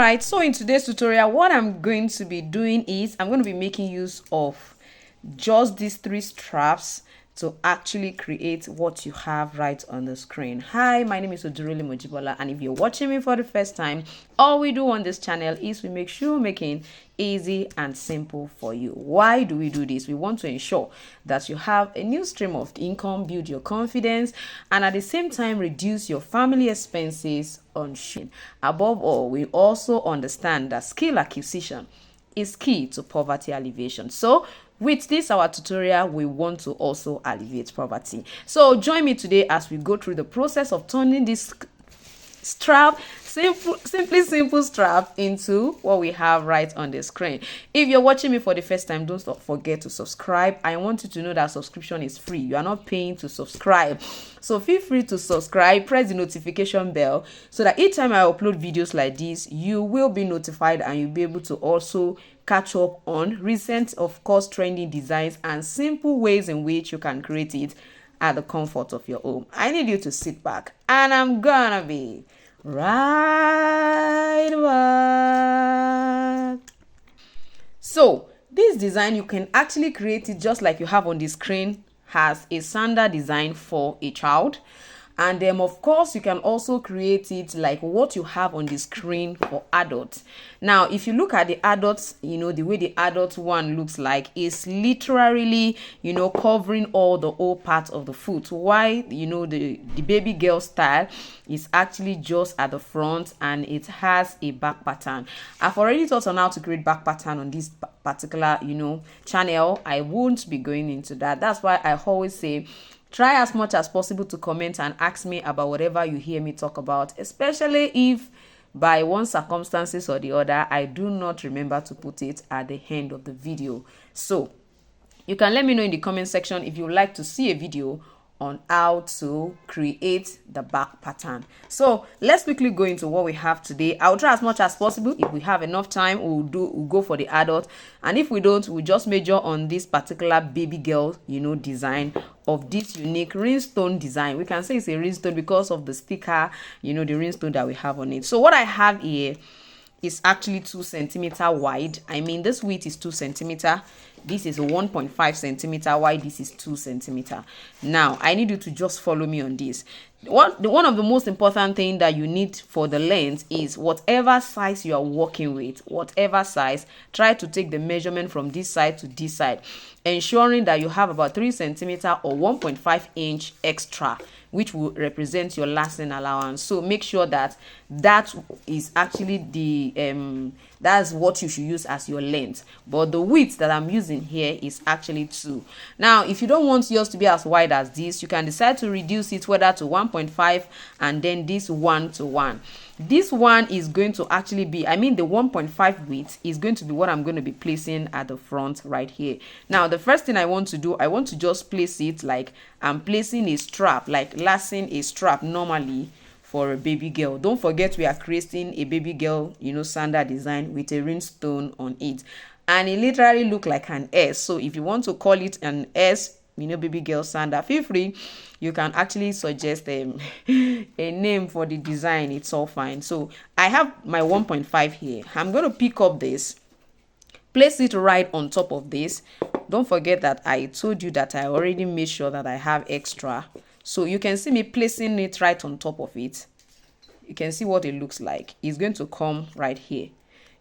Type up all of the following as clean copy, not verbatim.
Alright, so in today's tutorial, what I'm going to be doing is I'm going to be making use of just these 3 straps to actually create what you have right on the screen. Hi, my name is Odurele Mojibola, and if you're watching me for the first time, all we do on this channel is we make shoemaking easy and simple for you. Why do we do this? We want to ensure that you have a new stream of income, build your confidence, and at the same time reduce your family expenses on shoe. Above all, we also understand that skill acquisition is key to poverty alleviation. So with this our tutorial, we want to also alleviate poverty. So join me today as we go through the process of turning this strap, simply simple strap, into what we have right on the screen. If you're watching me for the first time, don't forget to subscribe. I want you to know that subscription is free. You are not paying to subscribe, so feel free to subscribe, press the notification bell, so that each time I upload videos like this, you will be notified and you'll be able to also catch up on recent, of course, trending designs and simple ways in which you can create it at the comfort of your home. I need you to sit back, and I'm gonna be right back. So this design, you can actually create it just like you have on the screen, has a sandal design for a child. And then of course you can also create it like what you have on the screen for adults. Now if you look at the adults, the way the adult one looks like is literally, covering all the old parts of the foot. Why, the baby girl style is actually just at the front, and it has a back pattern. I've already taught on how to create back pattern on this particular channel. I won't be going into that. That's why I always say, try as much as possible to comment and ask me about whatever you hear me talk about, especially if by one circumstances or the other, I do not remember to put it at the end of the video. So you can let me know in the comment section if you would like to see a video on how to create the back pattern. So let's quickly go into what we have today. I'll try as much as possible. If we have enough time, we'll go for the adult, and if we don't, we'll just major on this particular baby girl design of this unique rhinestone design. We can say it's a rhinestone because of the sticker, the rhinestone that we have on it. So what I have here is actually 2 centimeter wide. I mean, this width is 2 centimeter. This is 1.5 centimeter wide. This is 2 centimeter. Now I need you to just follow me on this. One of the most important thing that you need for the length is whatever size you are working with, whatever size, try to take the measurement from this side to this side, ensuring that you have about 3 centimeter or 1.5 inch extra, which will represent your lasting allowance. So make sure that that is actually that's what you should use as your length. But the width that I'm using here is actually 2. Now if you don't want yours to be as wide as this, you can decide to reduce it whether to 1.5 and then this 1 to 1. This one is going to actually be, the 1.5 width is going to be what I'm going to be placing at the front right here. Now the first thing I want to do, I want to just place it like I'm placing a strap, like lacing a strap normally for a baby girl. Don't forget, we are creating a baby girl sandal design with a rhinestone on it, and it literally look like an S. So if you want to call it an S, baby girl sandal, feel free. You can actually suggest a name for the design. It's all fine. So I have my 1.5 here. I'm going to pick up this, place it right on top of this. Don't forget that I told you that I already made sure that I have extra. So you can see me placing it right on top of it. You can see what it looks like. It's going to come right here.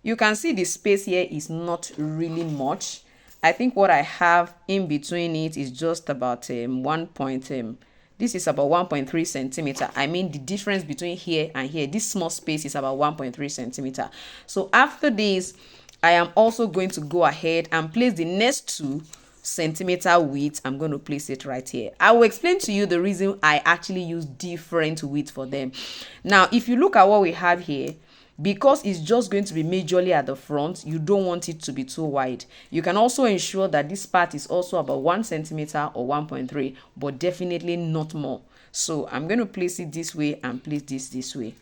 You can see the space here is not really much. I think what I have in between it is just about this is about 1.3 centimeter. The difference between here and here, this small space is about 1.3 centimeter. So after this, I am also going to go ahead and place the next 2 centimeter width. I'm going to place it right here. I will explain to you the reason I actually use different width for them. Now if you look at what we have here, because it's just going to be majorly at the front, you don't want it to be too wide. You can also ensure that this part is also about 1 centimeter or 1.3, but definitely not more. So I'm going to place it this way and place this way.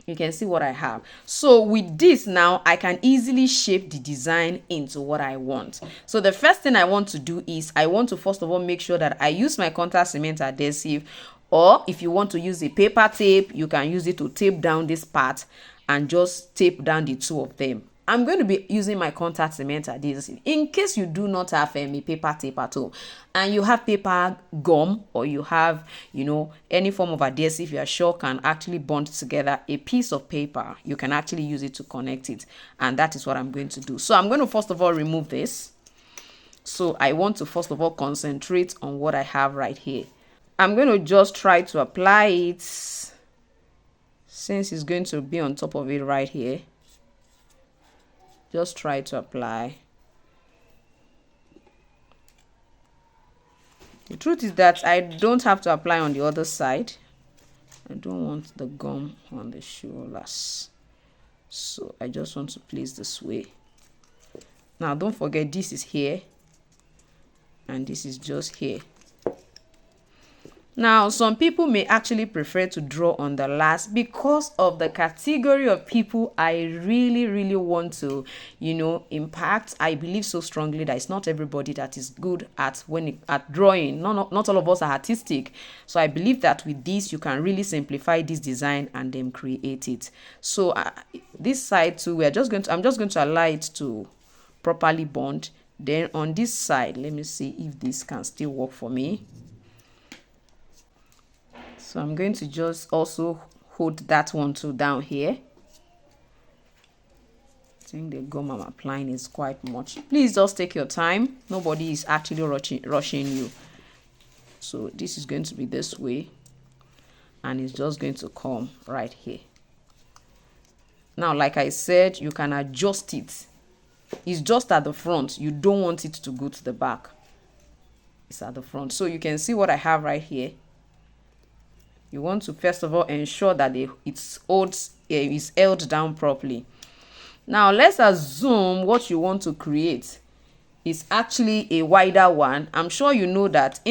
You can see what I have. So with this now, I can easily shape the design into what I want. So the first thing I want to do is I want to first of all make sure that I use my contact cement adhesive, or if you want to use a paper tape, you can use it to tape down this part and just tape down the two of them. I'm going to be using my contact cement adhesive. In case you do not have a paper tape at all, and you have paper gum, or you have, any form of adhesive you are sure can actually bond together a piece of paper, you can actually use it to connect it. And that is what I'm going to do. So I'm going to first of all remove this. So I want to first of all concentrate on what I have right here. I'm going to just try to apply it, since it's going to be on top of it right here. Just try to apply. The truth is that I don't have to apply on the other side. I don't want the gum on the shoulders, so I just want to place this way. Now don't forget, this is here and this is just here. Now, some people may actually prefer to draw on the last because of the category of people I really want to, impact. I believe so strongly that it's not everybody that is good at drawing. Not all of us are artistic. So I believe that with this, you can really simplify this design and then create it. So this side too, I'm just going to allow it to properly bond. Then on this side, let me see if this can still work for me. So I'm going to just also hold that one too down here. I think the gum I'm applying is quite much. Please just take your time. Nobody is actually rushing you. So this is going to be this way, and it's just going to come right here. Now, like I said, you can adjust it. It's just at the front. You don't want it to go to the back. It's at the front. So you can see what I have right here. You want to first of all ensure that it's held down properly. Now let's assume what you want to create is actually a wider one. I'm sure you know that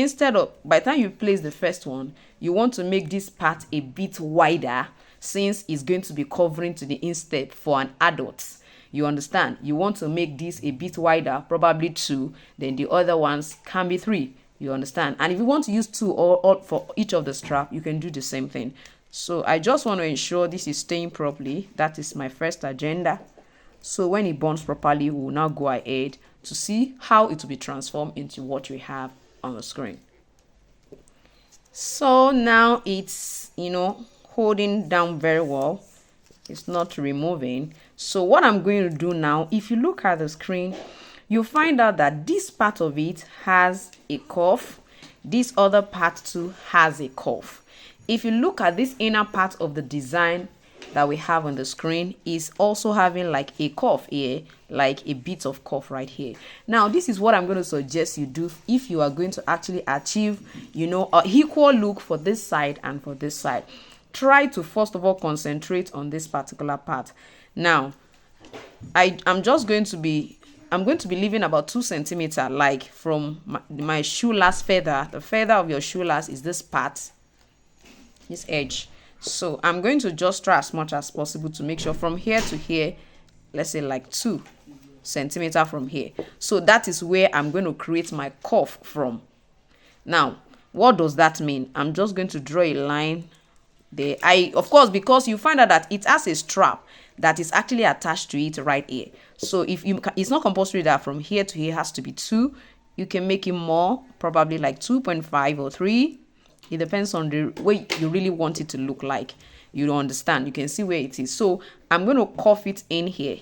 by the time you place the first one, you want to make this part a bit wider, since it's going to be covering to the instep for an adult. You understand? You want to make this a bit wider, probably 2, then the other ones can be 3. You understand? And if you want to use 2 or for each of the strap, you can do the same thing. So I just want to ensure this is staying properly. That is my first agenda. So when it bonds properly, we will now go ahead to see how it will be transformed into what we have on the screen. So now it's, holding down very well. It's not removing. So what I'm going to do now, if you look at the screen, you'll find out that this part of it has a cuff. This other part too has a cuff. If you look at this inner part of the design that we have on the screen, is also having like a cuff here, like a bit of cuff right here. Now, this is what I'm going to suggest you do if you are going to actually achieve, an equal look for this side and for this side. Try to first of all concentrate on this particular part. Now, I'm going to be leaving about 2 centimeters, like from my shoelace feather. The feather of your shoelace is this part, this edge. So I'm going to just try as much as possible to make sure from here to here, let's say like 2 centimeters from here. So that is where I'm going to create my cuff from. Now, what does that mean? I'm just going to draw a line there. Of course, because you find out that it has a strap that is actually attached to it right here. So it's not compulsory that from here to here has to be 2. You can make it more, probably like 2.5 or 3. It depends on the way you really want it to look like. You don't understand. You can see where it is. So I'm going to cuff it in here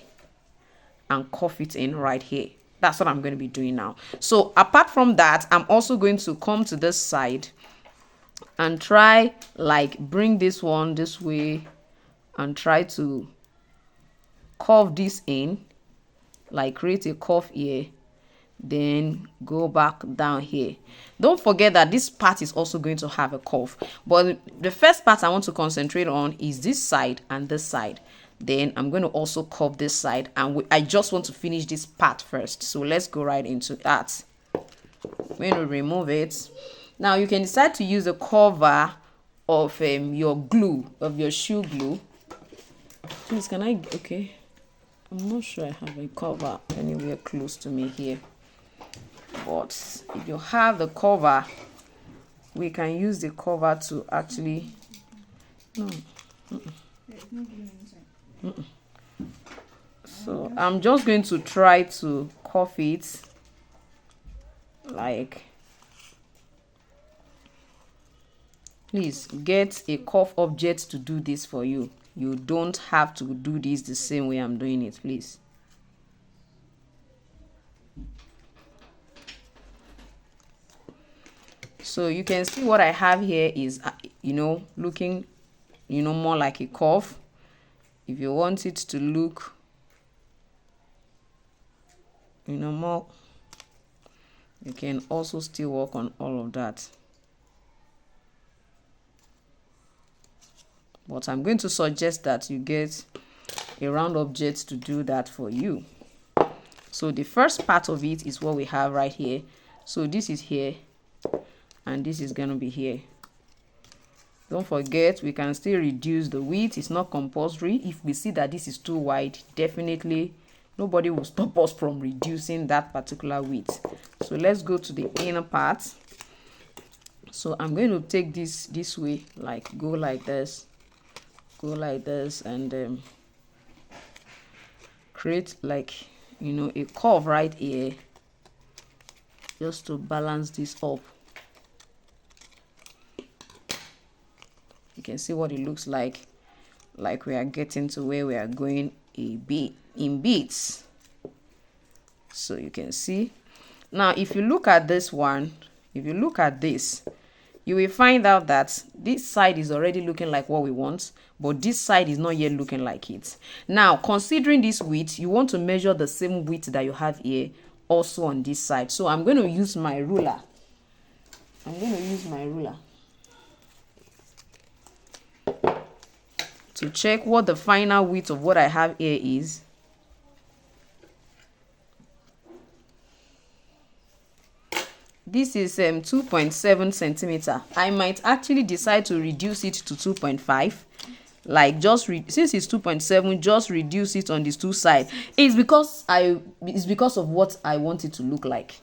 and cuff it in right here. That's what I'm going to be doing now. So apart from that, I'm also going to come to this side and try like bring this one this way and try to curve this in, like create a curve here, then go back down here. Don't forget that this part is also going to have a curve, but the first part I want to concentrate on is this side and this side. Then I'm going to also curve this side, and I just want to finish this part first. So let's go right into that. I'm going to remove it. Now you can decide to use a cover of your glue, of your shoe glue. Please, okay, I'm not sure I have a cover anywhere close to me here, but if you have the cover, we can use the cover to actually, no, there's no glue inside. So I'm just going to try to cuff it like, please get a cuff object to do this for you. You don't have to do this the same way I'm doing it, please. So you can see what I have here is, looking, more like a cuff. If you want it to look, more, you can also still work on all of that. But I'm going to suggest that you get a round object to do that for you. So the first part of it is what we have right here. So this is here, and this is going to be here. Don't forget, we can still reduce the width. It's not compulsory. If we see that this is too wide, definitely nobody will stop us from reducing that particular width. So let's go to the inner part. So I'm going to take this way, like go like this, and create like, a curve right here, just to balance this up. You can see what it looks like we are getting to where we are going a bit in bits. So you can see now, if you look at this one, if you look at this, you will find out that this side is already looking like what we want, but this side is not yet looking like it. Now, considering this width, you want to measure the same width that you have here also on this side. So I'm going to use my ruler. To check what the final width of what I have here is. This is 2.7 centimeter. I might actually decide to reduce it to 2.5. Like, since it's 2.7, just reduce it on these two sides. It's because of what I want it to look like.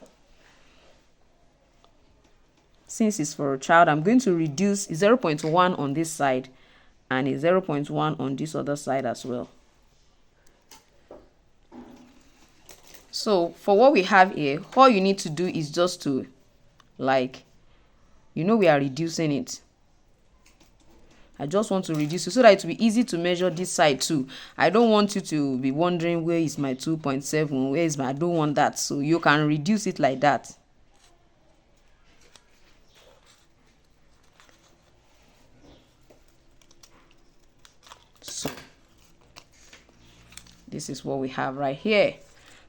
Since it's for a child, I'm going to reduce 0.1 on this side and a 0.1 on this other side as well. So for what we have here, all you need to do is just to, like, we are reducing it. I just want to reduce it so that it will be easy to measure this side too. I don't want you to be wondering, where is my 2.7, where is my, I don't want that. So you can reduce it like that. So this is what we have right here.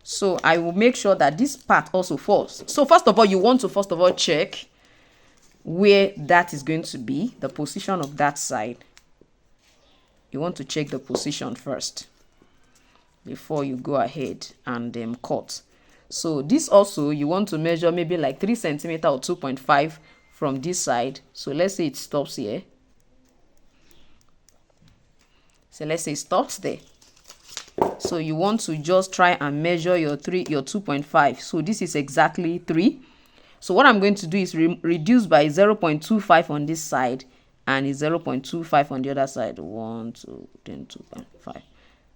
So I will make sure that this part also falls. So first of all, you want to check where that is going to be, the position of that side. You want to check the position first before you go ahead and cut. So this also, you want to measure maybe like 3 centimeter or 2.5 from this side. So let's say it stops here. So let's say it stops there. So you want to just try and measure your 2.5. So this is exactly 3. So what I'm going to do is reduce by 0.25 on this side and 0.25 on the other side. 1, 2, then 2.5.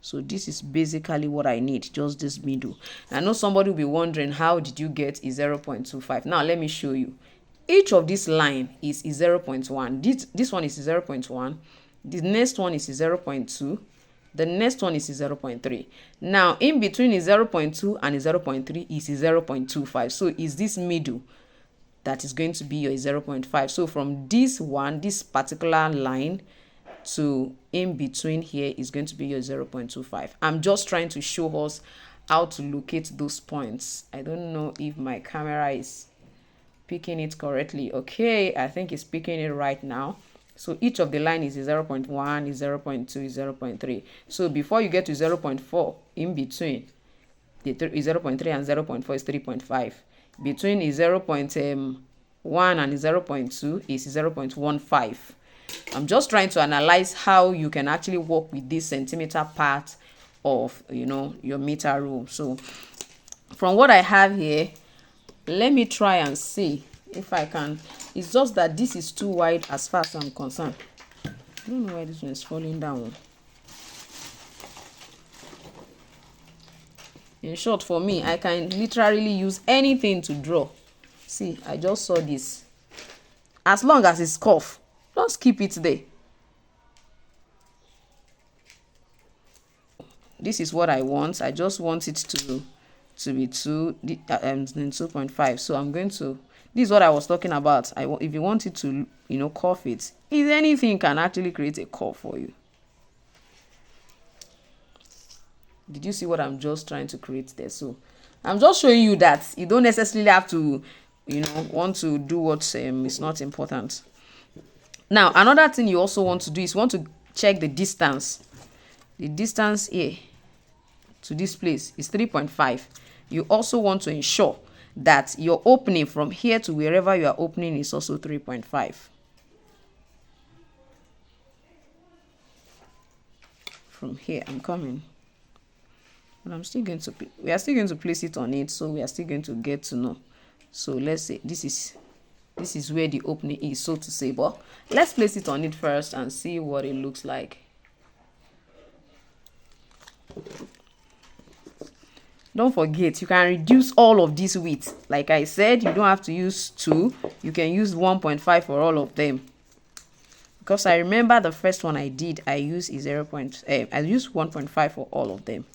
So this is basically what I need, just this middle. I know somebody will be wondering, how did you get a 0.25? Now let me show you. Each of this line is 0.1. This one is 0.1. The next one is 0.2. The next one is 0.3. Now, in between is 0.2 and 0.3 is 0.25. So is this middle that is going to be your 0.5. So from this particular line to in between here is going to be your 0.25. I'm just trying to show us how to locate those points. I don't know if my camera is picking it correctly. Okay, I think it's picking it right now. So each of the line is 0.1, is 0.2, is 0.3. So before you get to 0.4, in between, is 0.3 and 0.4 is 3.5. Between is 0.1 and 0.2 is 0.15. I'm just trying to analyze how you can actually work with this centimeter part of, your meter rule. So from what I have here, let me try and see if I can. It's just that this is too wide as far as I'm concerned. I don't know why this one is falling down. In short, for me, I can literally use anything to draw. See, I just saw this. As long as it's curved, just keep it there. This is what I want. I just want it to be 2.5. So I'm going to, this is what I was talking about. If you want it to, you know, curve it, if anything can actually create a curve for you. Did you see what I'm just trying to create there? So I'm just showing you that you don't necessarily have to, you know, want to do what is not important. Now, another thing you also want to do is want to check the distance. The distance here to this place is 3.5. You also want to ensure that your opening from here to wherever you are opening is also 3.5. From here, I'm coming. But I'm still going to, we are still going to place it on it, so we are still going to get to know. So let's say this is where the opening is, so to say, but let's place it on it first and see what it looks like. Don't forget, you can reduce all of this width. Like I said, you don't have to use 2. You can use 1.5 for all of them. Because I remember the first one I did, I used 1.5 for all of them.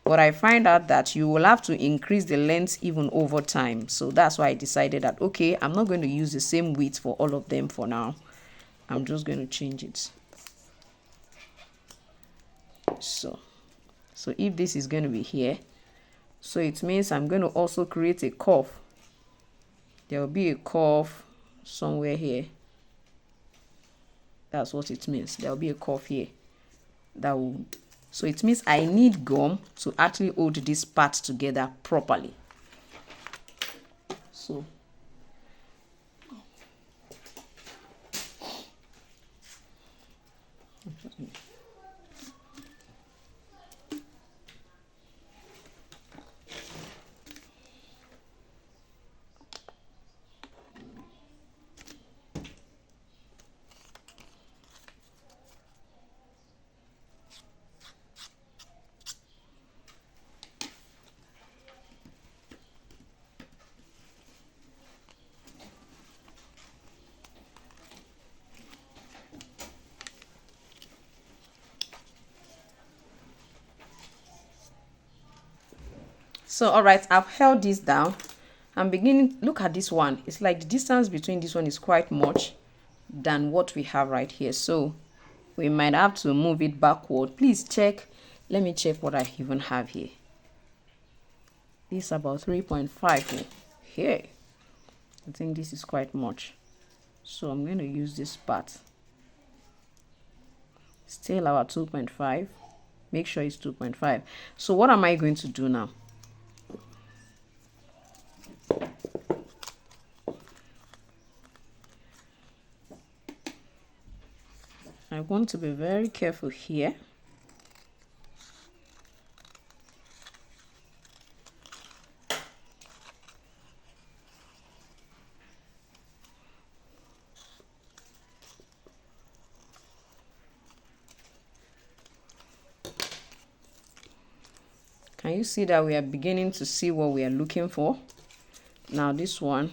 But I find out that you will have to increase the length even over time. So that's why I decided that, okay, I'm not going to use the same width for all of them for now. I'm just going to change it. So if this is going to be here, so it means I'm going to also create a curve. There will be a curve somewhere here. That's what it means. There will be a curve here. So it means I need gum to actually hold this part together properly. So all right, I've held this down. I'm beginning, look at this one. It's like the distance between this one is quite much than what we have right here. So we might have to move it backward. Please check. Let me check what I even have here. This is about 3.5 here. I think this is quite much. So I'm going to use this part. Still our 2.5. Make sure it's 2.5. So what am I going to do now? I want to be very careful here. Can you see that we are beginning to see what we are looking for? Now this one,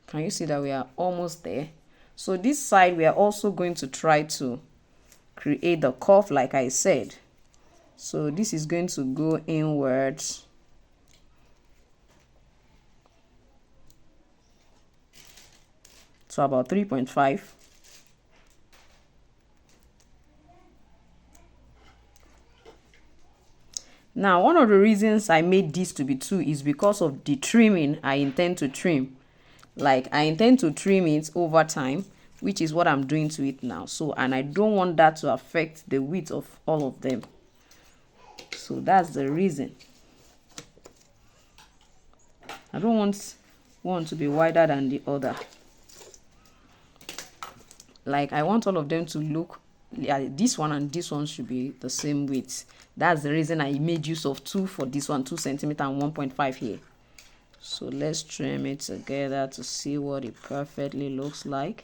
can you see that we are almost there? So this side, we are also going to try to create the curve like I said. So this is going to go inwards. So about 3.5. Now, one of the reasons I made this to be 2 is because of the trimming I intend to trim. Like, I intend to trim it over time, which is what I'm doing to it now. So, and I don't want that to affect the width of all of them. So that's the reason. I don't want one to be wider than the other. Like, I want all of them to look, yeah, this one and this one should be the same width. That's the reason I made use of 2 for this one, 2 centimeter and 1.5 here. So let's trim it together to see what it perfectly looks like.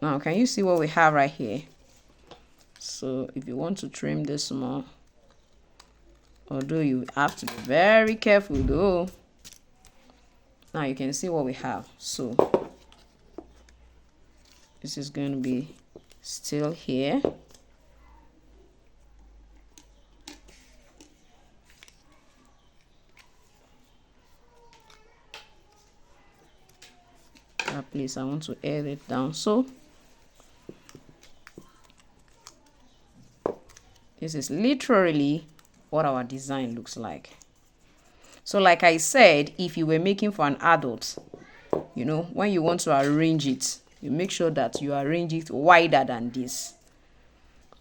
Now, can you see what we have right here? So if you want to trim this more, although you have to be very careful though. Now you can see what we have. So this is going to be still here. That place I want to air it down. So this is literally what our design looks like. So like I said, if you were making for an adult, you know, when you want to arrange it, you make sure that you arrange it wider than this.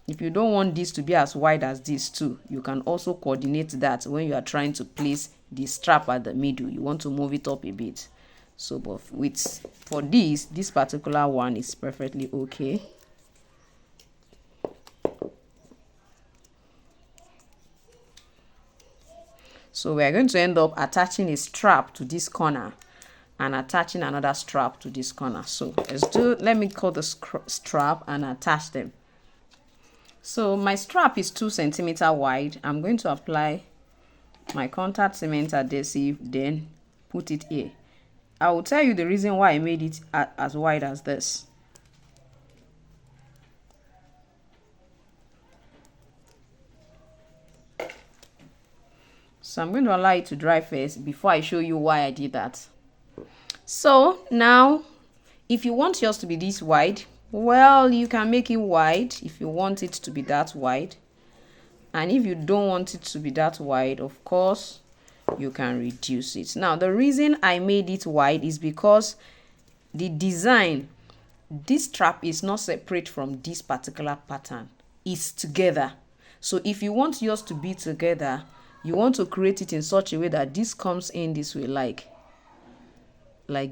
If you don't want this to be as wide as this too, you can also coordinate that when you are trying to place the strap at the middle. You want to move it up a bit. So but for this particular one is perfectly okay. So we are going to end up attaching a strap to this corner and attaching another strap to this corner. So let me cut the strap and attach them. So my strap is 2 centimeters wide. I'm going to apply my contact cement adhesive, then put it here. I will tell you the reason why I made it as wide as this. So I'm going to allow it to dry first before I show you why I did that. So now, if you want yours to be this wide, well, you can make it wide if you want it to be that wide. And if you don't want it to be that wide, of course, you can reduce it. Now, the reason I made it wide is because the design, this strap is not separate from this particular pattern. It's together. So if you want yours to be together, you want to create it in such a way that this comes in this way, like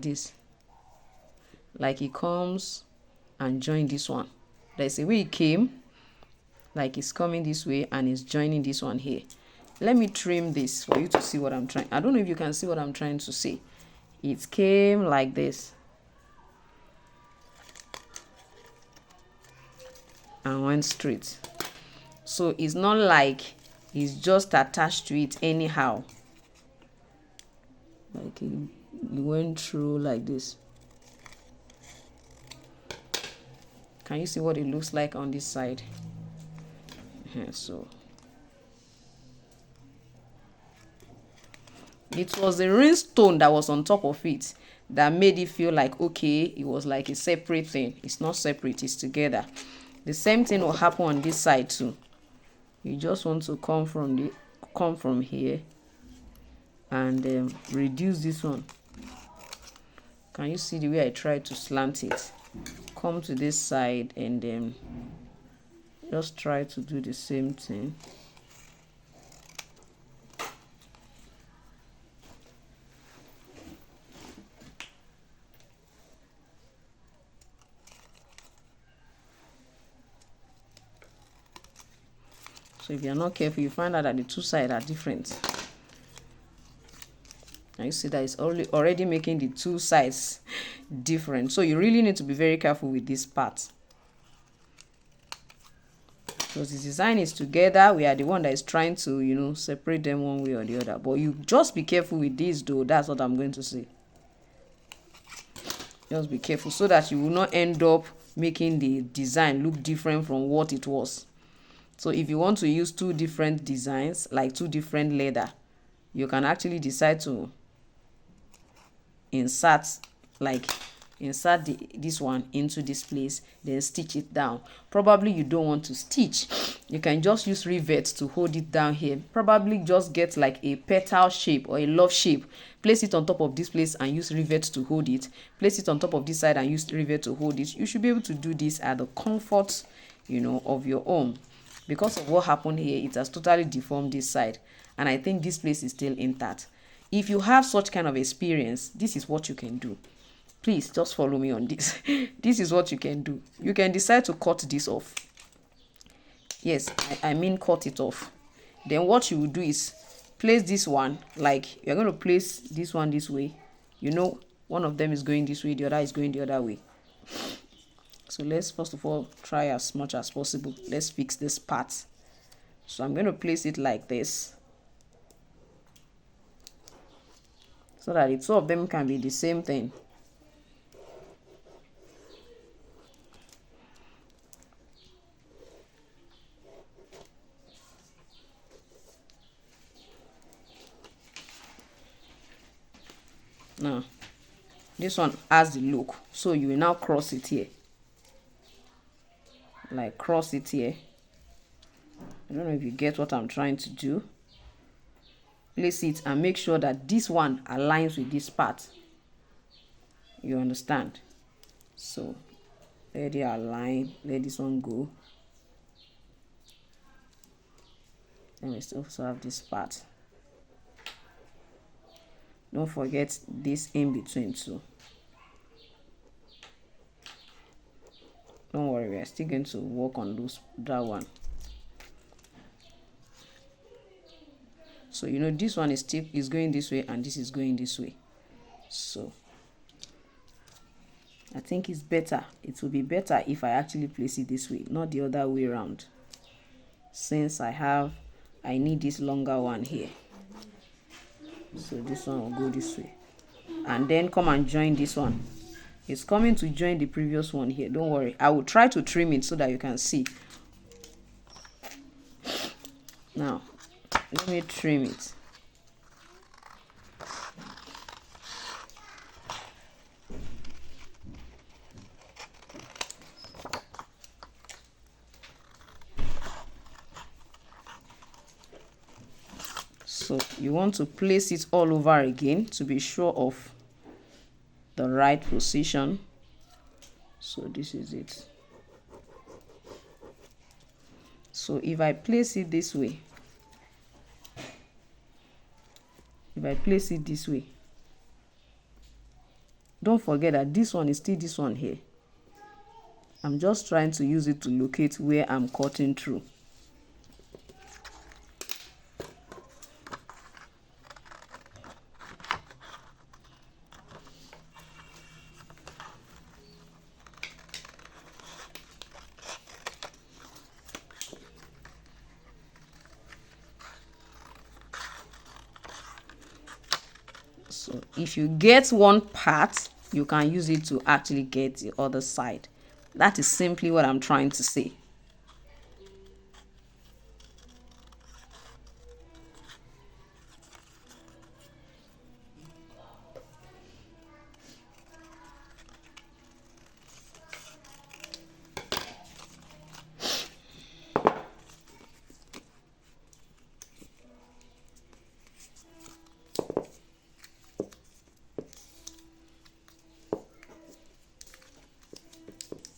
this. Like it comes and join this one. There's a way it came, like it's coming this way and it's joining this one here. Let me trim this for you to see what I'm trying. I don't know if you can see what I'm trying to say. It came like this and went straight. So it's not like it's just attached to it anyhow. Like it went through like this. Can you see what it looks like on this side? So it was the rhinestone that was on top of it that made it feel like, okay, it was like a separate thing. It's not separate, it's together. The same thing will happen on this side too. You just want to come from here and reduce this one. Can you see the way I tried to slant it? Come to this side and then just try to do the same thing. So if you're not careful, you find out that the two sides are different. And you see that it's already making the two sides different. So you really need to be very careful with this part. Because the design is together, we are the one that is trying to, you know, separate them one way or the other. But you just be careful with this though. That's what I'm going to say. Just be careful so that you will not end up making the design look different from what it was. So if you want to use 2 different designs, like 2 different leather, you can actually decide to insert like insert this one into this place, then stitch it down. Probably you don't want to stitch, you can just use rivet to hold it down here. Probably just get like a petal shape or a love shape, place it on top of this place and use rivet to hold it, place it on top of this side and use rivet to hold it. You should be able to do this at the comfort, you know, of your own. Because of what happened here, it has totally deformed this side, and I think this place is still intact. If you have such kind of experience, this is what you can do. Please just follow me on this. This is what you can do. You can decide to cut this off. Yes, I mean cut it off. Then what you will do is place this one, like you're going to place this one this way. You know, one of them is going this way, the other is going the other way. So let's first of all try as much as possible. Let's fix this part. So I'm going to place it like this, so that the two of them can be the same thing. Now, this one has the look, so you will now cross it here. Like cross it here. I don't know if you get what I'm trying to do. Place it and make sure that this one aligns with this part. You understand? So let it align, let this one go. Then we still also have this part. Don't forget this in between too. Don't worry, we are still going to work on that one. So you know this one is going this way and this is going this way. So I think it's better. It will be better if I actually place it this way, not the other way around. Since I need this longer one here. So this one will go this way. And then come and join this one. It's coming to join the previous one here. Don't worry. I will try to trim it so that you can see. Now, let me trim it. So you want to place it all over again to be sure of the right position. So this is it. So if I place it this way, don't forget that this one is still this one here. I'm just trying to use it to locate where I'm cutting through. So if you get one part, you can use it to actually get the other side. That is simply what I'm trying to say.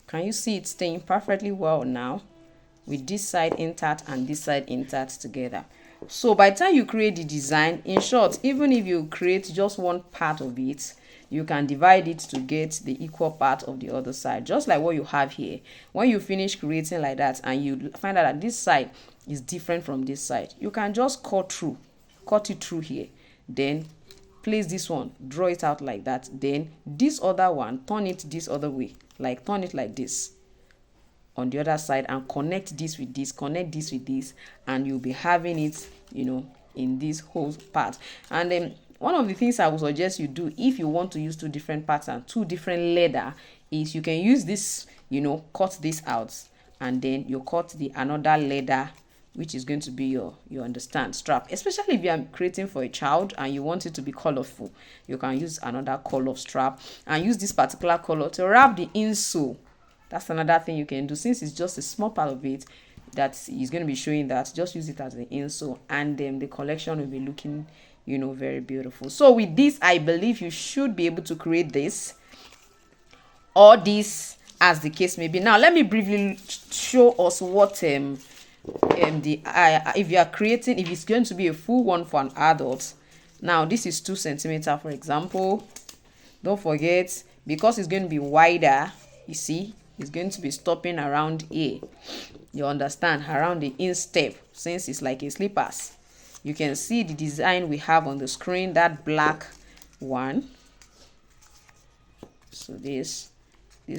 Can you see it staying perfectly well now with this side intact and this side intact together? So by the time you create the design, in short, even if you create just one part of it, you can divide it to get the equal part of the other side, just like what you have here. When you finish creating like that and you find out that this side is different from this side, you can just cut it through here, then place this one, draw it out like that, then this other one, turn it this other way, like turn it like this on the other side and connect this with this, connect this with this, and you'll be having it, you know, in this whole part. And then one of the things I would suggest you do if you want to use two different parts and two different leather is you can use this, you know, cut this out and then you cut the another leather which is going to be your understand strap. Especially if you are creating for a child and you want it to be colorful, you can use another color strap and use this particular color to wrap the insole. That's another thing you can do. Since it's just a small part of it that is going to be showing, that just use it as an insole, and then the collection will be looking, you know, very beautiful. So with this, I believe you should be able to create this or this, as the case may be. Now let me briefly show us what if you are creating, if it's going to be a full one for an adult. Now this is 2 centimeters, for example. Don't forget, because it's going to be wider, you see, it's going to be stopping around here, you understand, around the instep, since it's like a slippers. You can see the design we have on the screen, that black one. So this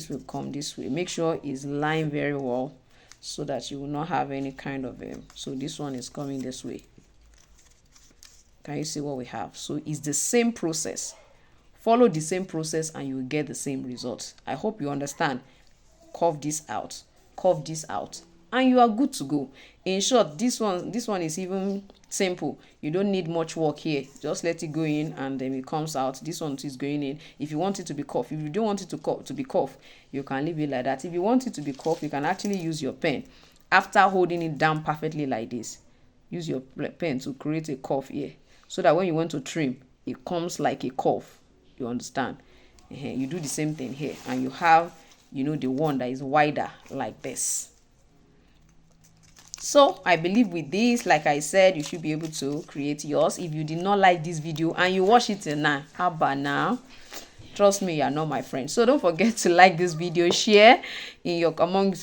will come this way. Make sure it's lined very well so that you will not have any kind of so this one is coming this way. Can you see what we have? So it's the same process. Follow the same process and you will get the same results. I hope you understand. Curve this out, and you are good to go. In short, this one is even simple. You don't need much work here. Just let it go in and then it comes out. This one is going in. If you want it to be cuff, if you don't want it to be cuff, you can leave it like that. If you want it to be cuff, you can actually use your pen. After holding it down perfectly like this, use your pen to create a cuff here, so that when you want to trim, it comes like a cuff. You understand? You do the same thing here, and you have, you know, the one that is wider like this. So I believe with this, like I said, you should be able to create yours. If you did not like this video and you watch it till now, how about now? Trust me, you are not my friend. So don't forget to like this video, share in your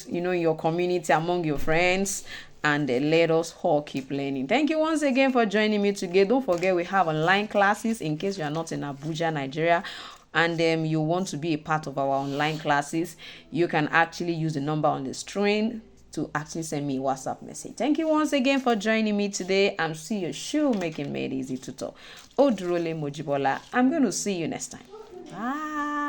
in your community, among your friends, and let us all keep learning. Thank you once again for joining me today. Don't forget, we have online classes in case you are not in Abuja, Nigeria, and you want to be a part of our online classes. You can actually use the number on the screen to actually send me a WhatsApp message. Thank you once again for joining me today. I'm still your Shoemaking Made Easy tutor, Odrole Mojibola. I'm going to see you next time. Bye.